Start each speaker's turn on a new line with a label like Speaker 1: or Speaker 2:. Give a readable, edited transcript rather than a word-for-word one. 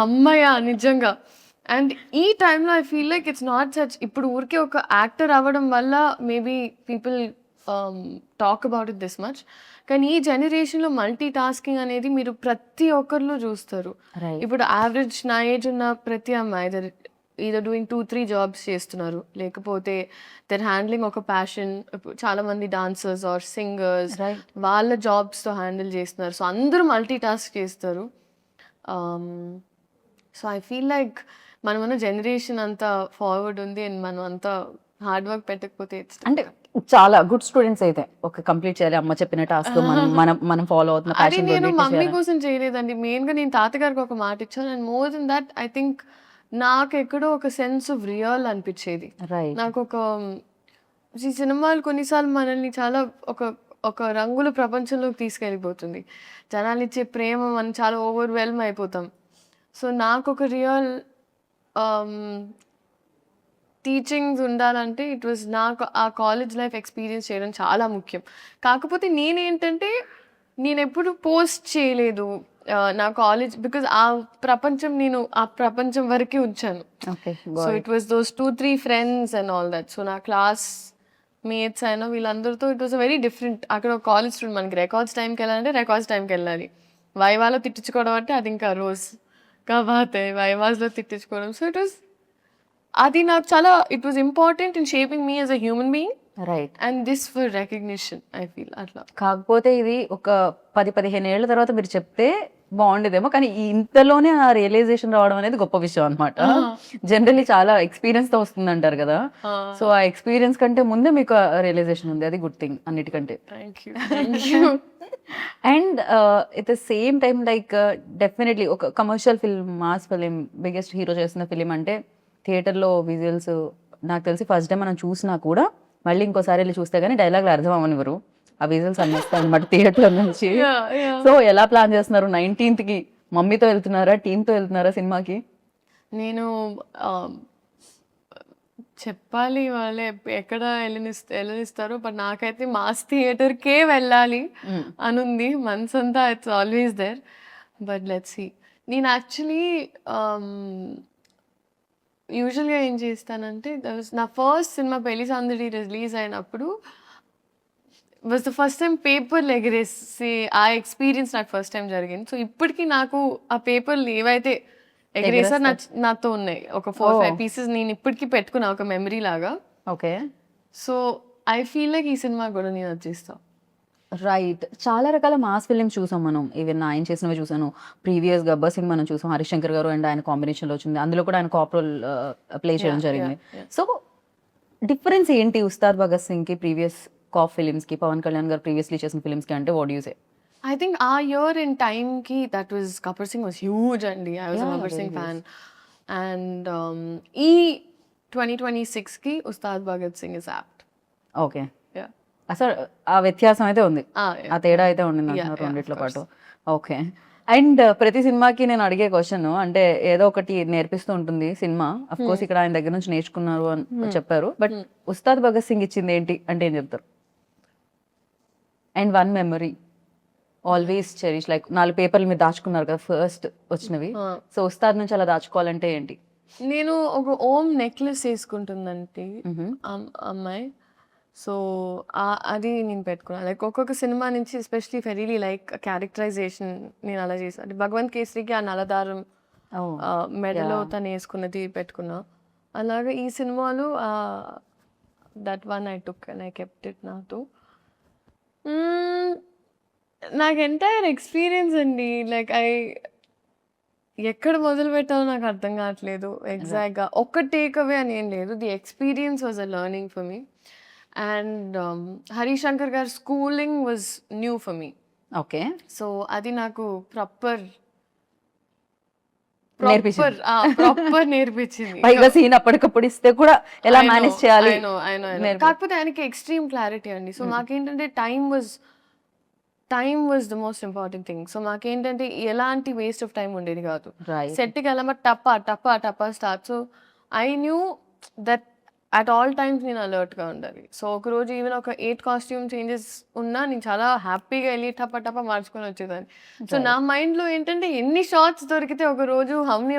Speaker 1: అమ్మయ్య! నిజంగా. అండ్ ఈ టైంలో I feel like it's not such ఇప్పుడు ఊరికే ఒక యాక్టర్ అవ్వడం వల్ల maybe people talk about it this much. కానీ ఈ జనరేషన్‌లో మల్టీ టాస్కింగ్ అనేది మీరు ప్రతి ఒక్కరిలో చూస్తారు.
Speaker 2: రైట్.
Speaker 1: ఇప్పుడు యావరేజ్ నా ఏజ్ ఉన్న ప్రతి అమ్మాయి ఈదర్ డూయింగ్ 2, 3 జాబ్స్ చేస్తున్నారు. లేకపోతే దే ఆర్ హ్యాండ్లింగ్ ఒక ప్యాషన్. ఇప్పుడు చాలామంది డాన్సర్స్ ఆర్ సింగర్స్
Speaker 2: రైట్.
Speaker 1: వాళ్ళ జాబ్స్‌తో హ్యాండిల్ చేస్తున్నారు. సో, అందరూ మల్టీ టాస్క్ చేస్తారు. సో, ఐ ఫీల్ లైక్ మనమున్న జనరేషన్ అంతా ఫార్వర్డ్ ఉంది. అండ్ మనం అంతా హార్డ్ వర్క్ పెట్టకపోతే
Speaker 2: అంటే చాలా గుడ్ స్టూడెంట్స్ అయితే ఓకే కంప్లీట్ చేయాలి అమ్మ చెప్పిన టాస్క్ మనం మనం మనం ఫాలో అవుతున్న
Speaker 1: అది
Speaker 2: ప్యాషన్
Speaker 1: నేను మమ్మీ కోసం చేయలేదండి. మెయిన్‌గా నేను తాతగారికి ఒక మాట ఇచ్చాను. And more than that I think నాకెక్కడో ఒక సెన్స్ ఆఫ్ రియల్ అనిపిచ్చేది.
Speaker 2: రైట్.
Speaker 1: నాకొక ఈ సినిమాలు కొన్నిసార్లు మనల్ని చాలా ఒక ఒక రంగుల ప్రపంచంలోకి తీసుకెళ్ళిపోతుంది. జనాలిచ్చే ప్రేమ మనం చాలా ఓవర్‌వెల్మ్ అయిపోతాం. సో, నాకొక రియల్ ఆహ్, టీచింగ్స్ ఉండాలంటే ఇట్ వాస్ నాకు ఆ కాలేజ్ లైఫ్ ఎక్స్‌పీరియన్స్ చేయడం చాలా ముఖ్యం. కాకపోతే నేనేంటంటే నేనెప్పుడు పోస్ట్ చేయలేదు. నా కాలేజ్ బికాజ్ నేను ఆ ప్రపంచం వరకే ఉంచాను.
Speaker 2: Okay.
Speaker 1: So, it was those 2, 3 friends and all that. So, నా క్లాస్ మేట్స్ అయినా వీళ్ళందరితో ఇట్ వాస్ వెరీ డిఫరెంట్. అక్కడ ఒక కాలేజ్ స్టూడెంట్ మనకి రికార్డ్స్ టైంకెళ్ళాలంటే రికార్డ్స్ టైంకెళ్ళాలి. వైవాలో తిట్టించుకోవడం అంటే అది ఇంకా రోజ్ కా బాత్ హై. వైవాస్‌లో తిట్టించుకోవడం. సో, అది నాకు చాలా it was important in shaping me as a human being
Speaker 2: right.
Speaker 1: And this for recognition I feel అట్లా.
Speaker 2: కాకపోతే ఇది ఒక 10-15 ఏళ్ల తర్వాత మీరు చెప్తే బాగుండేదేమో కానీ ఇంతలోనే ఆ రియలైజేషన్ రావడం అనేది గొప్ప విషయం అనమాట. జనరల్లీ చాలా ఎక్స్పీరియన్స్ తో వస్తుంది అంటారు కదా. సో ఆ ఎక్స్పీరియన్స్ కంటే ముందే మీకు రియలైజేషన్ ఉంది, అది గుడ్ థింగ్ అన్నిటికంటే.
Speaker 1: Thank you. Thank you.
Speaker 2: And at the same time like definitely ఒక commercial film, mass film, biggest hero చేసిన ఫిలిం అంటే థియేటర్లో విజువల్స్ నాకు తెలిసి ఫస్ట్ టైం మనం చూసినా కూడా మళ్ళీ ఇంకోసారి వెళ్ళి చూస్తే కానీ డైలాగ్లు అర్థం అవ్వనివ్వరు. ఆ విజువల్స్ అనిపిస్తాయి అనమాట థియేటర్ నుంచి. సో ఎలా ప్లాన్ చేస్తున్నారు 19th కి? మమ్మీతో వెళ్తున్నారా, టీంతో వెళ్తున్నారా సినిమాకి?
Speaker 1: నేను చెప్పాలి వాళ్ళే ఎక్కడ వెళ్ళనిస్తారో. బట్ నాకైతే మాస్ థియేటర్కే వెళ్ళాలి అనుంది మనసంతా. It's always there. But let's see. నేను యాక్చువల్లీ యూజువల్గా ఏం చేస్తానంటే నా ఫస్ట్ సినిమా పెళ్లి సందడి రిలీజ్ అయినప్పుడు వాజ్ ద ఫస్ట్ టైం పేపర్లు ఎగరేసి ఆ ఎక్స్పీరియన్స్ నాకు ఫస్ట్ టైం జరిగింది. సో ఇప్పటికీ నాకు ఆ పేపర్లు ఏవైతే ఎగరేసారో నాతో ఉన్నాయి. ఒక 4-5 పీసెస్ నేను ఇప్పటికీ పెట్టుకున్నా ఒక మెమరీ లాగా.
Speaker 2: Okay.
Speaker 1: So I feel like ఈ సినిమా కూడా నేను వచ్చేస్తా.
Speaker 2: రైట్. చాలా రకాల మాస్ ఫిలిమ్స్ చూసాం మనం. ఈవెన్ ఆయన చేసినవి చూసాను. ప్రీవియస్ గబ్బర్ సింగ్ మనం చూసాం, హరిశంకర్ గారు అండ్ ఆయన కాంబినేషన్లో వచ్చింది. అందులో కూడా ఆయన కాప్ రోల్ ప్లే చేయడం జరిగింది. సో డిఫరెన్స్ ఏంటి ఉస్తాద్ భగత్ సింగ్ కి ప్రీవియస్ కాప్ ఫిలిమ్స్ కి, పవన్ కళ్యాణ్ గారు ప్రీవియస్లీ చేసిన ఫిలిమ్స్ కి అంటే what you say?
Speaker 1: I think our year in time ki that was Gabbar Singh was huge అండి. I was a Gabbar Singh fan. And ఈ 2026 కి Ustaad Bhagat Singh is apt.
Speaker 2: Okay. అసలు ఆ వ్యత్యాసం అయితే ఉంది, ఆ తేడా అయితే ఉండింది అంటున్నారు రెండిట్లో పాటు. ఓకే. అండ్ ప్రతి సినిమాకి నేను అడిగే క్వశ్చన్ అంటే ఏదో ఒకటి నేర్పిస్తూ ఉంటుంది సినిమా. అఫ్ కోర్స్ ఇక్కడ ఆయన దగ్గర నుంచి నేర్చుకున్నారు అని చెప్పారు. బట్ ఉస్తాద్ భగత్ సింగ్ ఇచ్చింది ఏంటి అంటే ఏం చెప్తారు? And one memory always cherish, like 4 పేపర్లు మీరు దాచుకున్నారు కదా ఫస్ట్ వచ్చినవి. సో ఉస్తాద్ నుంచి అలా దాచుకోవాలంటే ఏంటి?
Speaker 1: నేను ఒక ఓం నెక్లెస్ వేసుకుంటుందంటే అమ్మాయి. సో అది నేను పెట్టుకున్నాను. లైక్ ఒక్కొక్క సినిమా నుంచి ఎస్పెషలీ రియలీ లైక్ క్యారెక్టరైజేషన్ నేను అలా చేశాను. అంటే భగవంత్ కేసరికి ఆ నలదారం మెడలో తను వేసుకున్నది పెట్టుకున్నా. అలాగే ఈ సినిమాలు that one I took and I kept it నాతో. నాకు ఎంటైర్ ఎక్స్పీరియన్స్ అండి. లైక్ ఎక్కడ మొదలు పెట్టాలో నాకు అర్థం కావట్లేదు ఎగ్జాక్ట్గా. ఒక్క టేక్ అవే అని ఏం లేదు. The experience was a learning for me. And Harishankar గారి schooling was new for me.
Speaker 2: Okay.
Speaker 1: So అది నాకు ప్రాపర్ నేర్పించింది.
Speaker 2: పైగా సీన్ అప్పటికప్పుడు ఇస్తే కూడా ఎలా మేనేజ్ చేయాలి.
Speaker 1: కాకపోతే ఆయనకి ఎక్స్ట్రీమ్ క్లారిటీ అండి. సో మాకేంటంటే time was the most important thing. So మాకేంటంటే ఎలాంటి వేస్ట్ ఆఫ్ టైం ఉండేది కాదు. సెట్కి వెళ్ళమా టప్పా టప్పా టప్పా start. So I knew that at all times నేను అలర్ట్గా ఉండాలి. సో ఒకరోజు ఈవెన్ ఒక 8 కాస్ట్యూమ్ చేంజెస్ ఉన్నా నేను చాలా హ్యాపీగా వెళ్ళి టప టప మార్చుకొని వచ్చేదాన్ని. సో నా మైండ్లో ఏంటంటే ఎన్ని షార్ట్స్ దొరికితే ఒక రోజు హౌ మెనీ